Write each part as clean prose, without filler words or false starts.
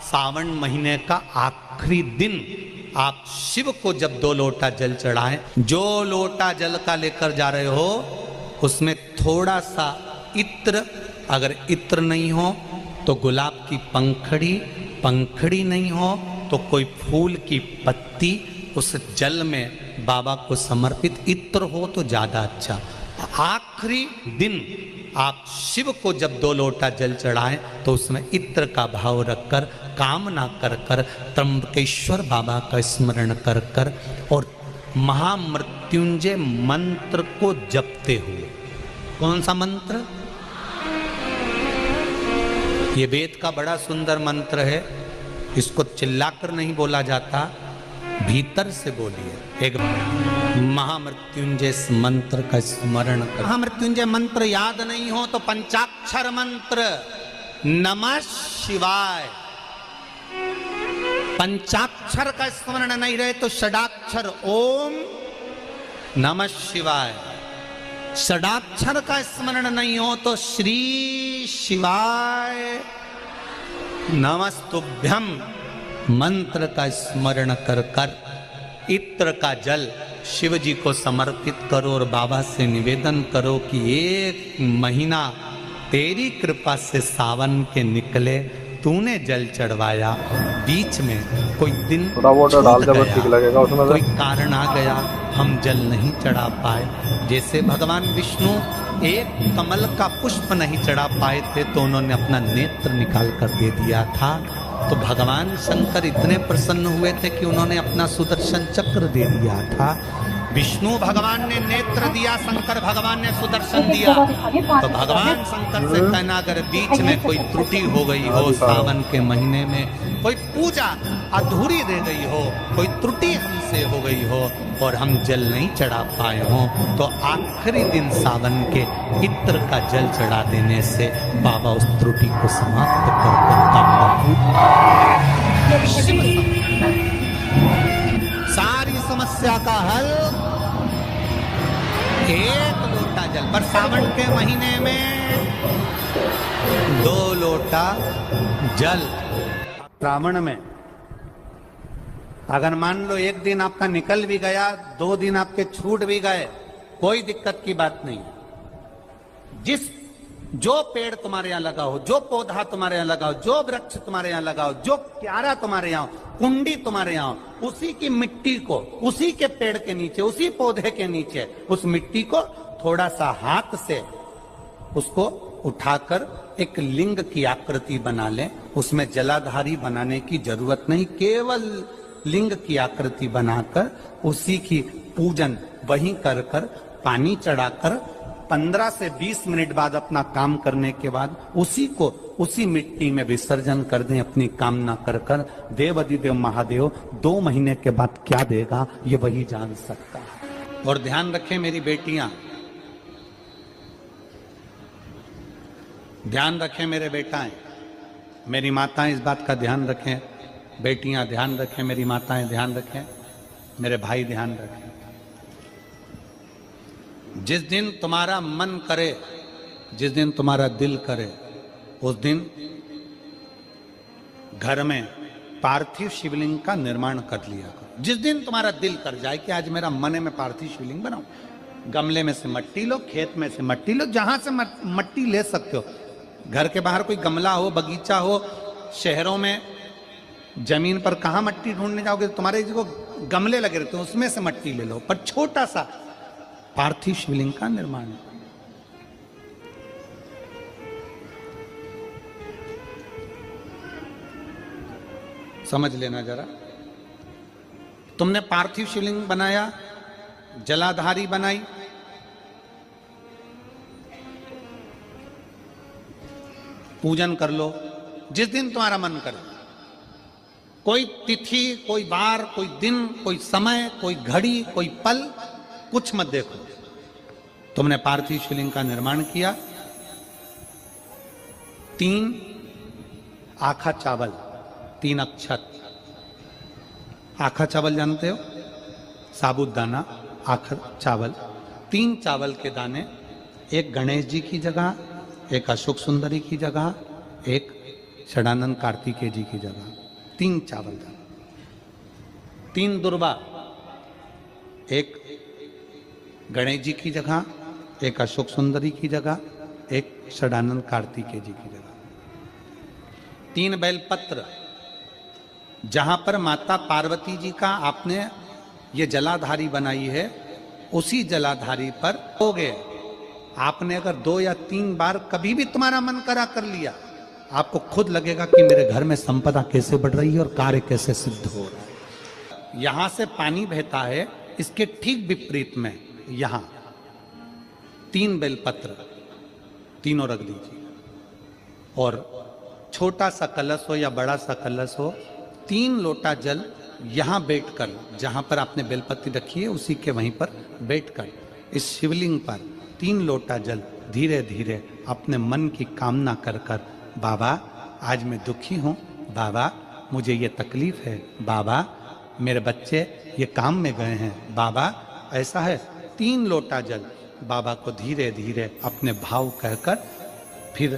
सावन महीने का आखिरी दिन आप शिव को जब 2 लोटा जल चढ़ाएं, जो लोटा जल का लेकर जा रहे हो उसमें थोड़ा सा इत्र, अगर इत्र नहीं हो तो गुलाब की पंखड़ी, पंखड़ी नहीं हो तो कोई फूल की पत्ती उस जल में बाबा को समर्पित, इत्र हो तो ज्यादा अच्छा। आखिरी दिन आप शिव को जब 2 लोटा जल चढ़ाएं तो उसमें इत्र का भाव रखकर, कामना कर कर, त्र्यंबकेश्वर बाबा का स्मरण कर कर और महामृत्युंजय मंत्र को जपते हुए। कौन सा मंत्र? ये वेद का बड़ा सुंदर मंत्र है, इसको चिल्लाकर नहीं बोला जाता, भीतर से बोलिए। एक महामृत्युंजय मंत्र का स्मरण कर। महामृत्युंजय मंत्र याद नहीं हो तो पंचाक्षर मंत्र नमः शिवाय, पंचाक्षर का स्मरण नहीं रहे तो षडाक्षर ओम नमः शिवाय, षडाक्षर का स्मरण नहीं हो तो श्री शिवाय नमस्तुभ्यम मंत्र का स्मरण कर कर इत्र का जल शिव जी को समर्पित करो और बाबा से निवेदन करो कि 1 महीना तेरी कृपा से सावन के निकले, तूने जल चढ़वाया, बीच में कोई दिन छूट गया, कोई कारण आ गया, हम जल नहीं चढ़ा पाए। जैसे भगवान विष्णु एक कमल का पुष्प नहीं चढ़ा पाए थे तो उन्होंने अपना नेत्र निकाल कर दे दिया था, तो भगवान शंकर इतने प्रसन्न हुए थे कि उन्होंने अपना सुदर्शन चक्र दे दिया था। विष्णु भगवान ने नेत्र दिया, शंकर भगवान ने सुदर्शन दिया, तो भगवान शंकर से कहना अगर बीच में कोई त्रुटि हो गई हो, सावन के महीने में कोई पूजा अधूरी रह गई हो, कोई त्रुटि हमसे हो गई हो और हम जल नहीं चढ़ा पाए हो, तो आखिरी दिन सावन के इत्र का जल चढ़ा देने से बाबा उस त्रुटि को समाप्त कर सारी समस्या का हल 1 लोटा जल। पर सावन के महीने में 2 लोटा जल। श्रावण में अगर मान लो 1 दिन आपका निकल भी गया, 2 दिन आपके छूट भी गए, कोई दिक्कत की बात नहीं। जो पेड़ तुम्हारे यहाँ लगाओ, जो पौधा तुम्हारे यहाँ लगाओ, जो वृक्ष तुम्हारे यहाँ लगाओ, जो क्यारा तुम्हारे यहाँ, कुंडी तुम्हारे यहाँ, उसी की मिट्टी को, उसी के पेड़ के नीचे, उसी पौधे के नीचे उस मिट्टी को थोड़ा सा हाथ से उसको उठाकर एक लिंग की आकृति बना लें। उसमें जलाधारी बनाने की जरूरत नहीं, केवल लिंग की आकृति बनाकर उसी की पूजन वहीं कर कर पानी चढ़ाकर 15 से 20 मिनट बाद अपना काम करने के बाद उसी को उसी मिट्टी में विसर्जन कर दें, अपनी कामना कर कर। देव अधिदेव महादेव 2 महीने के बाद क्या देगा ये वही जान सकता है। और ध्यान रखें मेरी बेटियां, ध्यान रखें मेरे बेटाएं, मेरी माताएं इस बात का ध्यान रखें, बेटियां ध्यान रखें, मेरी माताएं ध्यान रखें, मेरे भाई ध्यान रखें। जिस दिन तुम्हारा मन करे, जिस दिन तुम्हारा दिल करे, उस दिन घर में पार्थिव शिवलिंग का निर्माण कर लिया करो। जिस दिन तुम्हारा दिल कर जाए कि आज मेरा मन है मैं पार्थिव शिवलिंग बनाऊं, गमले में से मट्टी लो, खेत में से मट्टी लो, जहां से मट्टी ले सकते हो। घर के बाहर कोई गमला हो, बगीचा हो, शहरों में जमीन पर कहां मट्टी ढूंढने जाओगे, तुम्हारे जो गमले लगे रहते हैं उसमें से मट्टी ले लो, पर छोटा सा पार्थिव शिवलिंग का निर्माण। समझ लेना जरा, तुमने पार्थिव शिवलिंग बनाया, जलाधारी बनाई, पूजन कर लो जिस दिन तुम्हारा मन करे। कोई तिथि, कोई बार, कोई दिन, कोई समय, कोई घड़ी, कोई पल कुछ मत देखो। तुमने पार्थिव शिवलिंग का निर्माण किया, 3 आखा चावल, 3 अक्षत। आखा चावल जानते हो, साबुदाना, आखा चावल, 3 चावल के दाने, एक गणेश जी की जगह, एक अशोक सुंदरी की जगह, एक षडानंद कार्तिकेय जी की जगह 3 चावल दाल, 3 दुर्वा, एक गणेश जी की जगह, एक अशोक सुंदरी की जगह, एक षडानंद कार्तिकेय जी की जगह, 3 बेलपत्र। जहां पर माता पार्वती जी का आपने ये जलाधारी बनाई है, उसी जलाधारी पर हो गए। आपने अगर 2 या 3 बार कभी भी तुम्हारा मन करा कर लिया, आपको खुद लगेगा कि मेरे घर में संपदा कैसे बढ़ रही है और कार्य कैसे सिद्ध हो रहा है। यहां से पानी बहता है, इसके ठीक विपरीत में यहां 3 बेलपत्र, तीनों रख दीजिए, और छोटा सा कलश हो या बड़ा सा कलश हो, 3 लोटा जल यहां बैठकर, जहां पर आपने बेलपत्ती रखी है उसी के वहीं पर बैठकर इस शिवलिंग पर 3 लोटा जल धीरे धीरे अपने मन की कामना कर कर, बाबा आज मैं दुखी हूं, बाबा मुझे ये तकलीफ है, बाबा मेरे बच्चे ये काम में गए हैं, बाबा ऐसा है, 3 लोटा जल बाबा को धीरे धीरे अपने भाव कहकर, फिर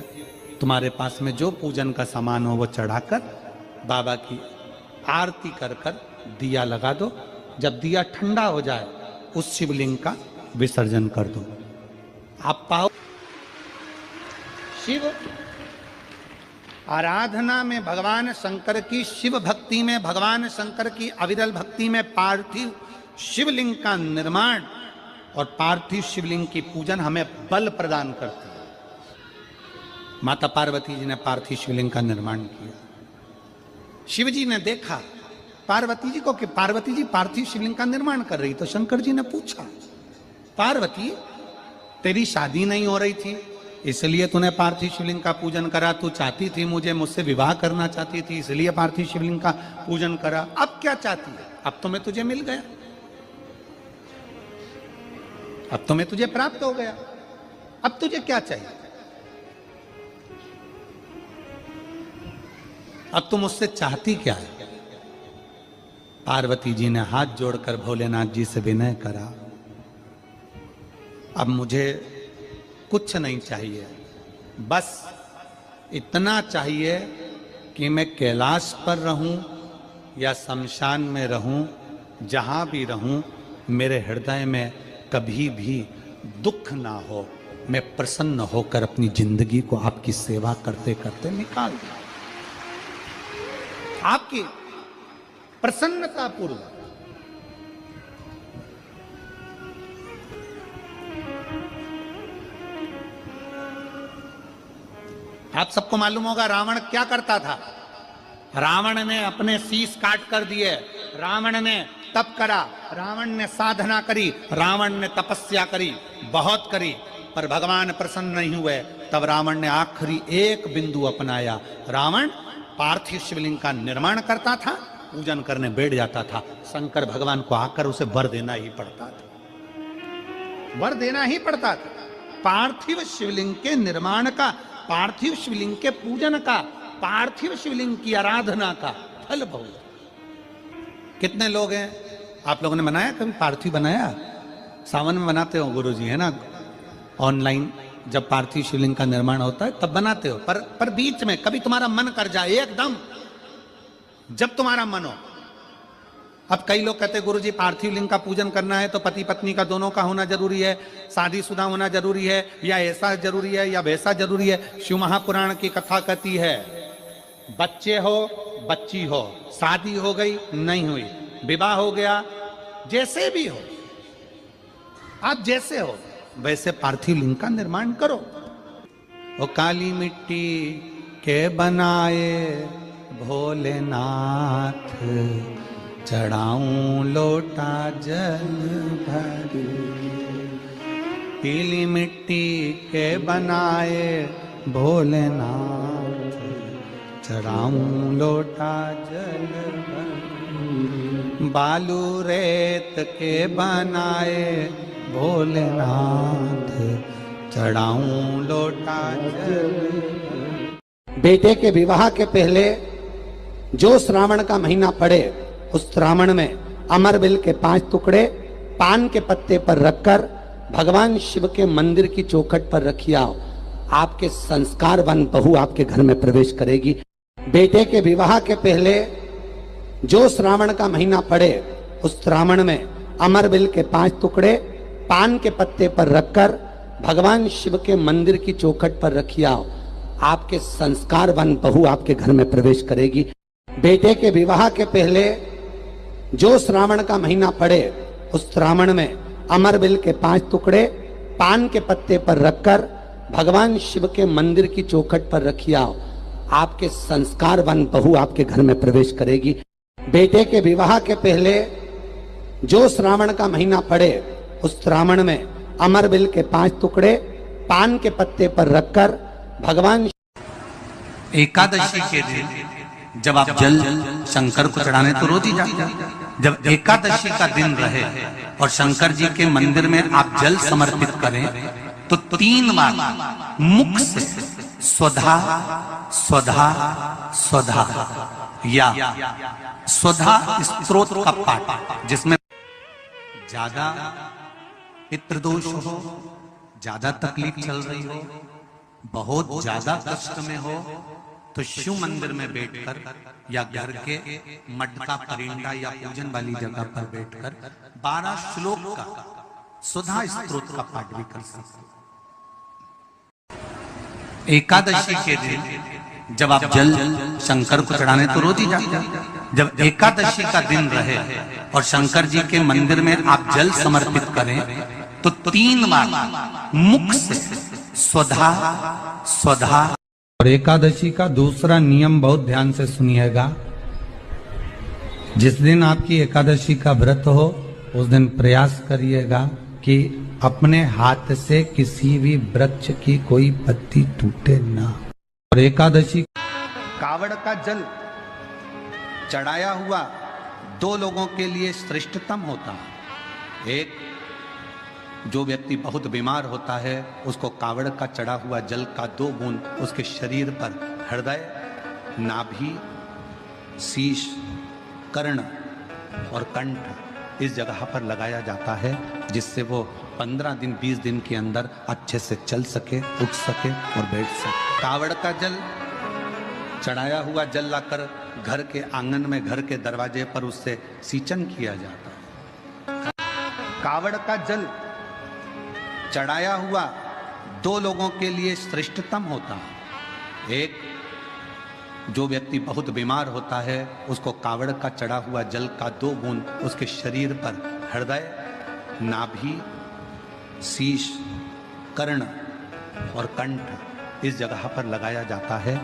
तुम्हारे पास में जो पूजन का सामान हो वो चढ़ाकर बाबा की आरती कर कर दिया लगा दो। जब दिया ठंडा हो जाए उस शिवलिंग का विसर्जन कर दो। आप पाओ शिव आराधना में भगवान शंकर की, शिव भक्ति में भगवान शंकर की अविरल भक्ति में पार्थिव शिवलिंग का निर्माण और पार्थिव शिवलिंग की पूजन हमें बल प्रदान करती है। माता पार्वती जी ने पार्थिव शिवलिंग का निर्माण किया। शिव जी ने देखा पार्वती जी को कि पार्वती जी पार्थिव शिवलिंग का निर्माण कर रही, तो शंकर जी ने पूछा, पार्वती तेरी शादी नहीं हो रही थी इसलिए तूने पार्थिव शिवलिंग का पूजन करा, तू चाहती थी मुझसे विवाह करना चाहती थी इसलिए पार्थिव शिवलिंग का पूजन करा, अब क्या चाहती है? अब तो मैं तुझे मिल गया, अब तो मैं तुझे प्राप्त हो गया, अब तुझे क्या चाहिए? अब तुम मुझसे चाहती क्या है? पार्वती जी ने हाथ जोड़कर भोलेनाथ जी से विनय करा, अब मुझे कुछ नहीं चाहिए, बस इतना चाहिए कि मैं कैलाश पर रहूं या शमशान में रहूं, जहां भी रहूं मेरे हृदय में कभी भी दुख ना हो, मैं प्रसन्न होकर अपनी जिंदगी को आपकी सेवा करते करते निकाल दूं, आपकी प्रसन्नता पूर्वक। आप सबको मालूम होगा रावण क्या करता था। रावण ने अपने शीश काट कर दिए, रावण ने तप करा, रावण ने साधना करी, रावण ने तपस्या करी, बहुत करी, पर भगवान प्रसन्न नहीं हुए। तब रावण ने आखिरी एक बिंदु अपनाया। रावण पार्थिव शिवलिंग का निर्माण करता था, पूजन करने बैठ जाता था, शंकर भगवान को आकर उसे वर देना ही पड़ता था, वर देना ही पड़ता था। पार्थिव शिवलिंग के निर्माण का, पार्थिव शिवलिंग के पूजन का, पार्थिव शिवलिंग की आराधना का फल बहुत। कितने लोग हैं, आप लोगों ने बनाया कभी पार्थिव? बनाया, सावन में बनाते हो गुरुजी, है ना, ऑनलाइन जब पार्थिव शिवलिंग का निर्माण होता है तब बनाते हो, पर बीच में कभी तुम्हारा मन कर जाए एकदम, जब तुम्हारा मन हो। अब कई लोग कहते हैं गुरुजी पार्थिव लिंग का पूजन करना है तो पति पत्नी का दोनों का होना जरूरी है, शादीशुदा होना जरूरी है, या ऐसा जरूरी है या वैसा जरूरी है। शिव महापुराण की कथा कहती है बच्चे हो बच्ची हो, शादी हो गई नहीं हुई, विवाह हो गया, जैसे भी हो, आप जैसे हो वैसे पार्थिव लिंग का निर्माण करो। वो काली मिट्टी के बनाए भोलेनाथ, चढ़ाऊं लोटा जल भरी, पीली मिट्टी के बनाए भोलेनाथ, चढ़ाऊं लोटा जल भरी, बालू रेत के बनाए भोलेनाथ, चढ़ाऊं लोटा जल। बेटे के विवाह के पहले जो श्रावण का महीना पड़े, उस श्रावण में अमरबिल के 5 टुकड़े पान के पत्ते पर रखकर भगवान शिव के मंदिर की चौखट पर रखिए, आपके संस्कारवान बहू आपके घर में प्रवेश करेगी। बेटे के विवाह के पहले जो श्रावण का महीना पड़े उस श्रावण में अमरबिल के 5 टुकड़े पान के पत्ते पर रखकर भगवान शिव के मंदिर की चौखट पर रखिया। आपके संस्कारवान बहू आपके घर में प्रवेश करेगी। बेटे के विवाह के पहले जो श्रावण का महीना पड़े उस श्रावण में अमरबिल के 5 टुकड़े पान के पत्ते पर रखकर भगवान शिव के मंदिर की चौखट पर रखिया। आपके संस्कारवान बहू आपके घर में प्रवेश करेगी। बेटे के विवाह के पहले जो श्रावण का महीना पड़े उस श्रावण में अमरबिल के 5 टुकड़े पान के पत्ते पर रखकर भगवान एकादशी के दिन जब आप जल शंकर को चढ़ाने तो रोज ही जाते हैं। जब एकादशी का दिन रहे और शंकर जी के मंदिर में आप जल समर्पित करें तो 3 बार मुख से स्वधा स्वधा स्वधा या स्वधा स्तोत्र का पाठ, जिसमें ज्यादा पितृदोष हो, ज्यादा तकलीफ चल रही हो, बहुत ज्यादा कष्ट में हो तो शिव मंदिर में बैठकर या घर के मटका परिंदा या पूजन वाली जगह पर बैठकर 12 श्लोक का सुधा स्तोत्र का पाठ भी कर सकते। एकादशी के दिन जब आप जल शंकर को चढ़ाने तो रोज ही जाते हैं। जब एकादशी का दिन रहे और शंकर जी के मंदिर में आप जल समर्पित करें तो 3 बार मुख से स्वधा स्वधा। और एकादशी का दूसरा नियम बहुत ध्यान से सुनिएगा। जिस दिन आपकी एकादशी का व्रत हो उस दिन प्रयास करिएगा कि अपने हाथ से किसी भी वृक्ष की कोई पत्ती टूटे ना। और एकादशी कावड़ का जल चढ़ाया हुआ 2 लोगों के लिए श्रेष्ठतम होता है। एक, जो व्यक्ति बहुत बीमार होता है उसको कावड़ का चढ़ा हुआ जल का 2 बूंद उसके शरीर पर हृदय, नाभि, शीश, कर्ण और कंठ इस जगह पर लगाया जाता है, जिससे वो 15 दिन 20 दिन के अंदर अच्छे से चल सके, उठ सके और बैठ सके। कावड़ का जल चढ़ाया हुआ जल लाकर घर के आंगन में, घर के दरवाजे पर उससे सींचन किया जाता है। कावड़ का जल चढ़ाया हुआ 2 लोगों के लिए श्रेष्ठतम होता है। एक, जो व्यक्ति बहुत बीमार होता है उसको कावड़ का चढ़ा हुआ जल का 2 बूंद उसके शरीर पर हृदय, नाभि, शीश, कर्ण और कंठ इस जगह पर लगाया जाता है,